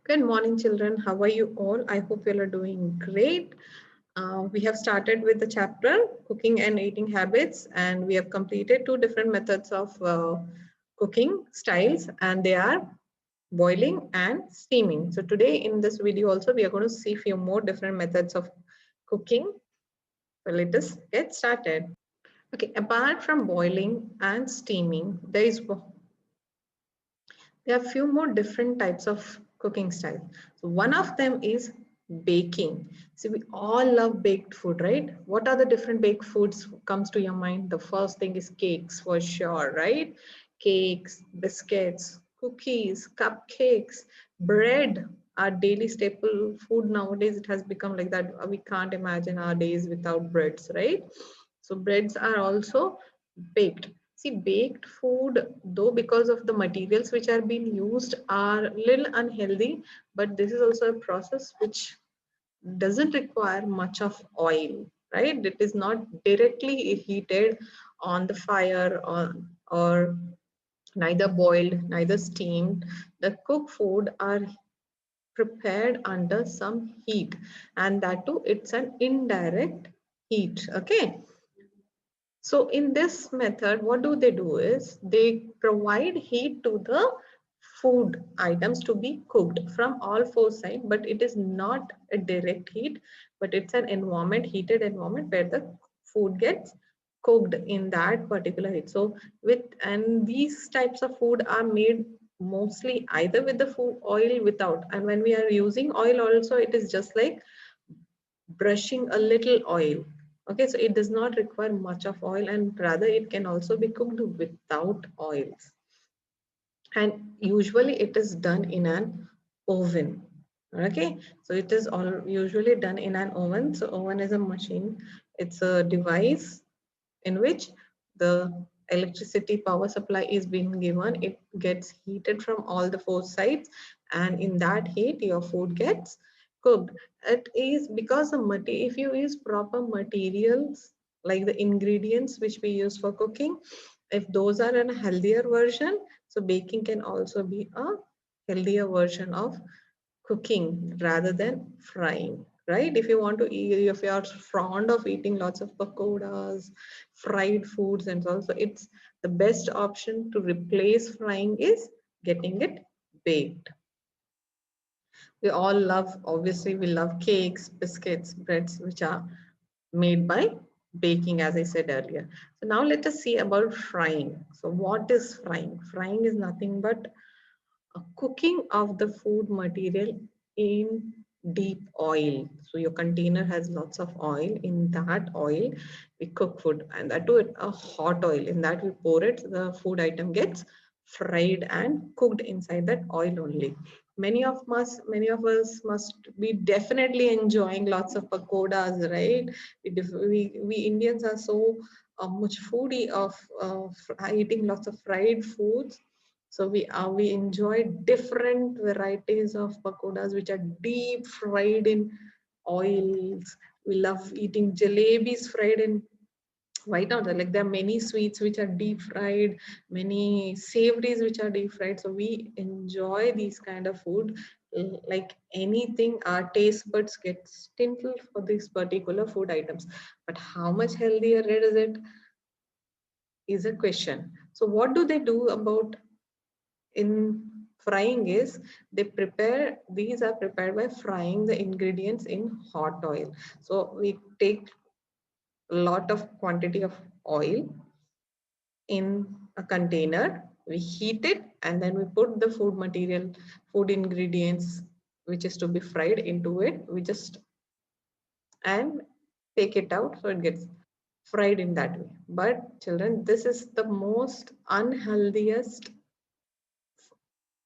Good morning, children. How are you all? I hope you all are doing great. We have started with the chapter Cooking and Eating Habits, and we have completed two different methods of cooking styles, and they are boiling and steaming. So today in this video also, we are going to see few more different methods of cooking. So let us get started. Okay, apart from boiling and steaming, there are few more different types of cooking styles. So one of them is baking. So we all love baked food, right? What are the different baked foods comes to your mind? The first thing is cakes for sure, right? Cakes, biscuits, cookies, cupcakes, bread, our daily staple food nowadays. It has become like that. We can't imagine our days without breads, right? So breads are also baked. See, baked food, though because of the materials which are being used are little unhealthy, but this is also a process which doesn't require much of oil, right? It is not directly heated on the fire or neither boiled, neither steamed. The cooked food are prepared under some heat, and that too, it's an indirect heat, okay? So in this method, what do they do is they provide heat to the food items to be cooked from all four sides, but it is not a direct heat, but it's an environment, heated environment where the food gets cooked in that particular heat. So and these types of food are made mostly either with the food oil without. And when we are using oil also, it is just like brushing a little oil. Okay, so it does not require much of oil, and rather it can also be cooked without oils. And usually it is done in an oven. Okay, so it is all usually done in an oven. So oven is a machine. It's a device in which the electricity power supply is being given. It gets heated from all the four sides, and in that heat your food gets cooked. It is because if you use proper materials like the ingredients which we use for cooking, if those are in a healthier version, so baking can also be a healthier version of cooking rather than frying, right? If you want to eat, if you are fond of eating lots of pakoras, fried foods, and also it's the best option to replace frying is getting it baked. We all love, obviously we love cakes, biscuits, breads, which are made by baking, as I said earlier. So now let us see about frying. So what is frying? Frying is nothing but cooking of the food material in deep oil. So your container has lots of oil. In that oil we cook food, and that too a hot oil. In that we pour it, the food item gets fried and cooked inside that oil only. Many of us must be definitely enjoying lots of pakoras, right? We Indians are so much foodie of eating lots of fried foods. So we enjoy different varieties of pakoras which are deep fried in oils. We love eating jalebis fried in why not? Like there are many sweets which are deep fried, many savories which are deep fried. So we enjoy these kind of food like anything. Our taste buds get stinted for these particular food items. But how much healthier is it is a question. So what do they do about in frying is these are prepared by frying the ingredients in hot oil. So we take a lot of quantity of oil in a container, we heat it, and then we put the food ingredients which is to be fried into it. We just and take it out so it gets fried in that way. But children, this is the most unhealthiest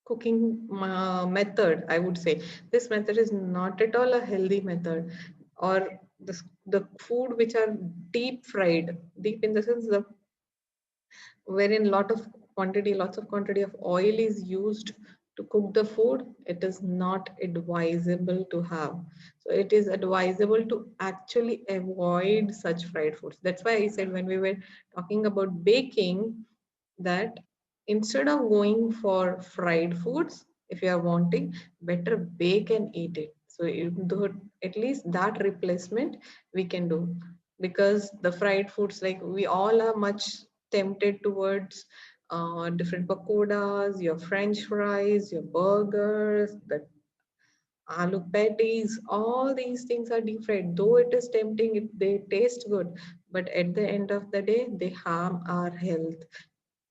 cooking method, I would say. This method is not at all a healthy method. Or the food which are deep fried, deep in the sense the wherein lots of quantity of oil is used to cook the food, it is not advisable to have. So it is advisable to actually avoid such fried foods. That's why I said when we were talking about baking that instead of going for fried foods, if you are wanting, better bake and eat it. So at least that replacement we can do, because the fried foods, like we all are much tempted towards different pakodas, your French fries, your burgers, the aloo patties, all these things are deep fried. Though it is tempting, they taste good, but at the end of the day, they harm our health.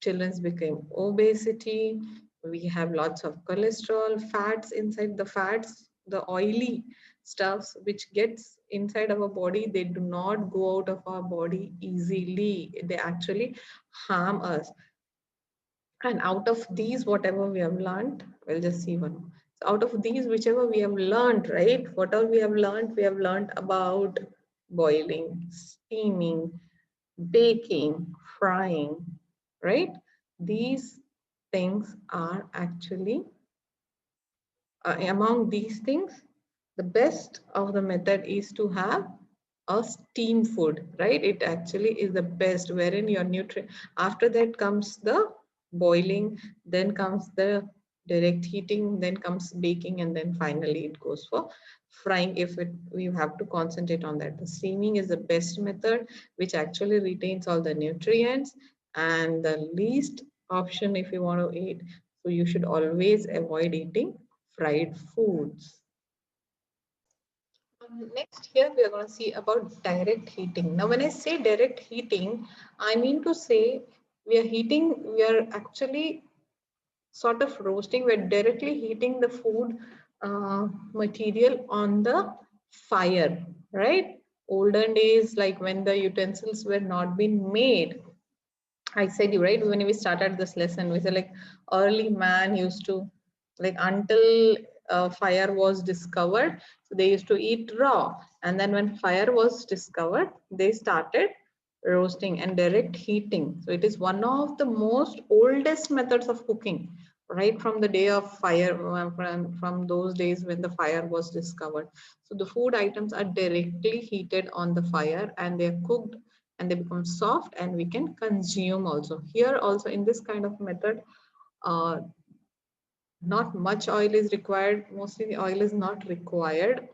Children's became obesity. We have lots of cholesterol, fats inside. The fats, the oily stuffs which gets inside our body, they do not go out of our body easily. They actually harm us. And out of these, whatever we have learned, we'll just see one. So out of these, whichever we have learned, right? Whatever we have learned about boiling, steaming, baking, frying, right? These things are actually, among these things, the best of the method is to have a steam food, right? It actually is the best, wherein your nutrient, after that comes the boiling, then comes the direct heating, then comes baking, and then finally it goes for frying if we have to concentrate on that. The steaming is the best method, which actually retains all the nutrients, and the least option if you want to eat. So you should always avoid eating fried foods. Next, here we are going to see about direct heating. Now, when I say direct heating, I mean to say we are actually sort of roasting, we're directly heating the food material on the fire, right? Olden days, like when the utensils were not being made, I said you right when we started this lesson, we said like early man used to, like until fire was discovered, so they used to eat raw, and then when fire was discovered, they started roasting and direct heating. So it is one of the most oldest methods of cooking, right from the day of fire, from those days when the fire was discovered. So the food items are directly heated on the fire and they're cooked and they become soft and we can consume also. Here also in this kind of method, uh, not much oil is required. Mostly the oil is not required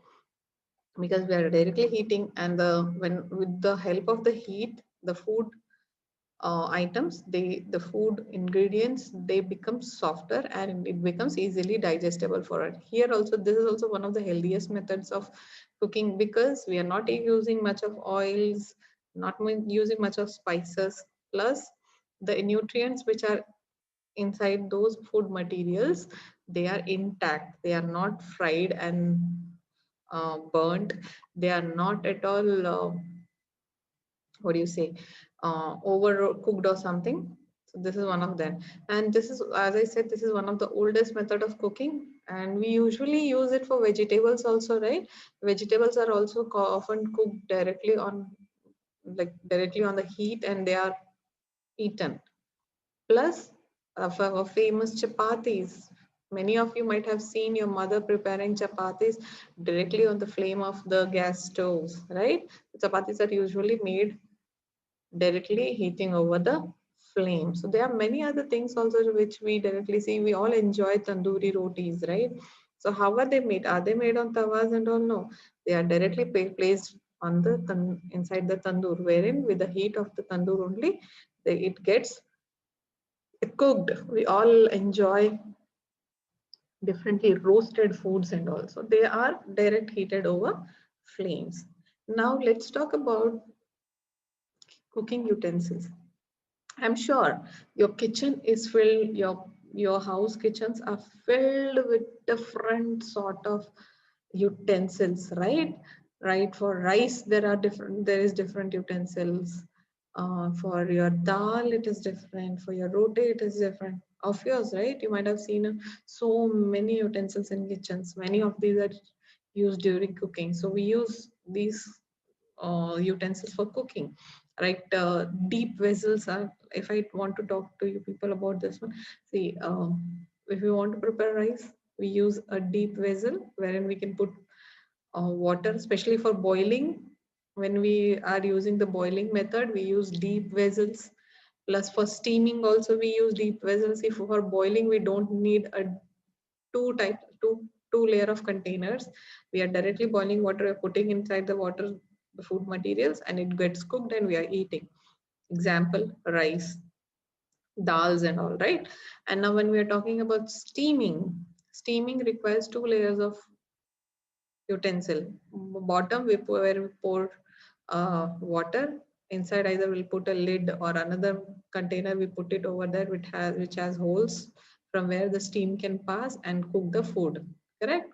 because we are directly heating, and when with the help of the heat, the food items, the food ingredients, they become softer and it becomes easily digestible for it. Here also, this is also one of the healthiest methods of cooking because we are not using much of oils, not using much of spices, plus the nutrients which are inside those food materials, they are intact, they are not fried and burnt, they are not at all what do you say, overcooked or something. So this is one of them, and this is, as I said, this is one of the oldest method of cooking, and we usually use it for vegetables also, right? Vegetables are also often cooked directly on, like directly on the heat, and they are eaten. Plus our famous chapatis, many of you might have seen your mother preparing chapatis directly on the flame of the gas stoves, right? The chapatis are usually made directly heating over the flame. So there are many other things also which we directly see. We all enjoy tandoori rotis, right? So how are they made? Are they made on tawas and all? No, they are directly placed on the inside the tandoor, wherein with the heat of the tandoor only, it gets cooked. We all enjoy differently roasted foods and also they are direct heated over flames. Now let's talk about cooking utensils. I'm sure your kitchen is filled, your house kitchens are filled with different sort of utensils, right? Right, for rice there is different utensils. For your dal it is different, for your roti it is different. Of yours, right? You might have seen so many utensils in kitchens. Many of these are used during cooking. So we use these utensils for cooking, right? Deep vessels are, if I want to talk to you people about this one, see, if we want to prepare rice, we use a deep vessel wherein we can put water, especially for boiling. When we are using the boiling method, we use deep vessels. Plus for steaming also we use deep vessels. If for boiling we don't need a two layer of containers. We are directly boiling water, we are putting inside the water the food materials, and it gets cooked and we are eating. Example, rice, dals and all, right? And now when we are talking about steaming requires two layers of utensil. Bottom where we pour water. Inside either we'll put a lid or another container, we put it over there which has holes from where the steam can pass and cook the food, correct?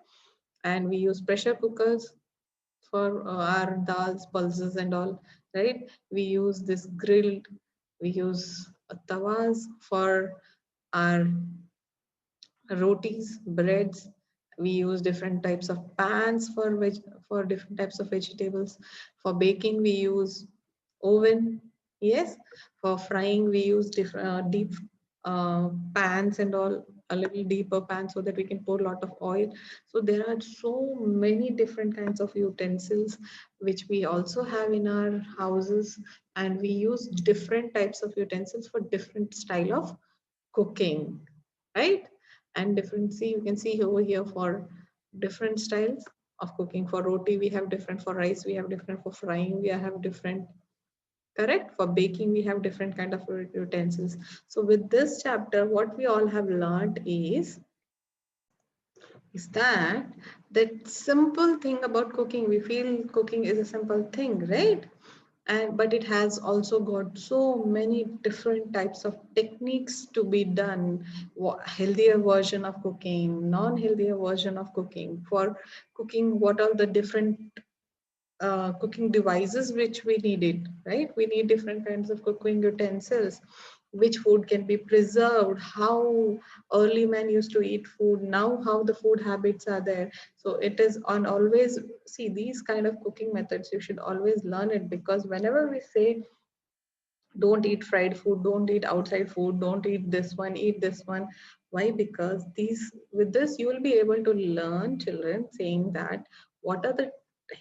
And we use pressure cookers for our dals, pulses and all, right? We use this grilled, we use tawas for our rotis, breads. We use different types of pans for different types of vegetables. For baking, we use oven. Yes. For frying, we use different deep pans and all, a little deeper pan so that we can pour a lot of oil. So there are so many different kinds of utensils which we also have in our houses, and we use different types of utensils for different style of cooking, right? And different, see, you can see over here for different styles of cooking. For roti we have different, for rice we have different, for frying we have different, correct? For baking we have different kind of utensils. So with this chapter what we all have learned is that simple thing about cooking, we feel cooking is a simple thing, right? And but it has also got so many different types of techniques to be done. Healthier version of cooking, non-healthier version of cooking. For cooking, what are the different cooking devices which we needed, right? We need different kinds of cooking utensils. Which food can be preserved, how early man used to eat food, now how the food habits are there. So it is on always, see, these kind of cooking methods you should always learn it, because whenever we say don't eat fried food, don't eat outside food, don't eat this one, eat this one, why? Because these, with this you will be able to learn children saying that what are the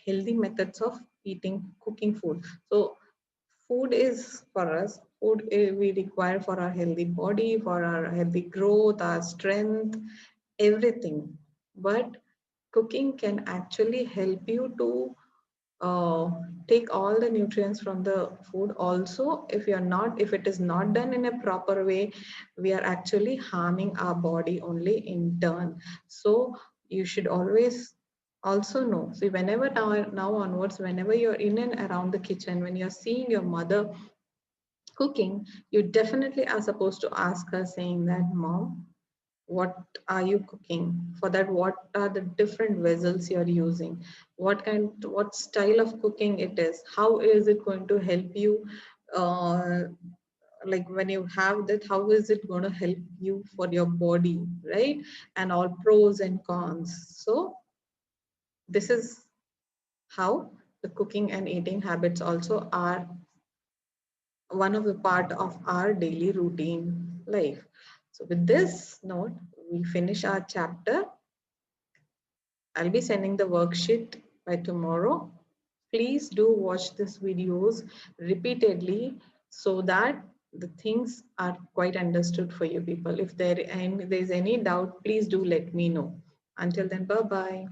healthy methods of eating, cooking food. So food is for us, we require for our healthy body, for our healthy growth, our strength, everything. But cooking can actually help you to uh, take all the nutrients from the food. Also, if it is not done in a proper way, we are actually harming our body only in turn. So you should always also know, see, whenever now onwards, whenever you're in and around the kitchen, when you're seeing your mother cooking, you definitely are supposed to ask her saying that, mom, what are you cooking? For that, what are the different vessels you're using? What style of cooking it is? How is it going to help you? Like when you have that, how is it going to help you for your body, right? And all pros and cons. So this is how the cooking and eating habits also are one of the part of our daily routine life. So with this note, we finish our chapter. I'll be sending the worksheet by tomorrow. Please do watch these videos repeatedly so that the things are quite understood for you people. If there is any doubt, please do let me know. Until then, bye-bye.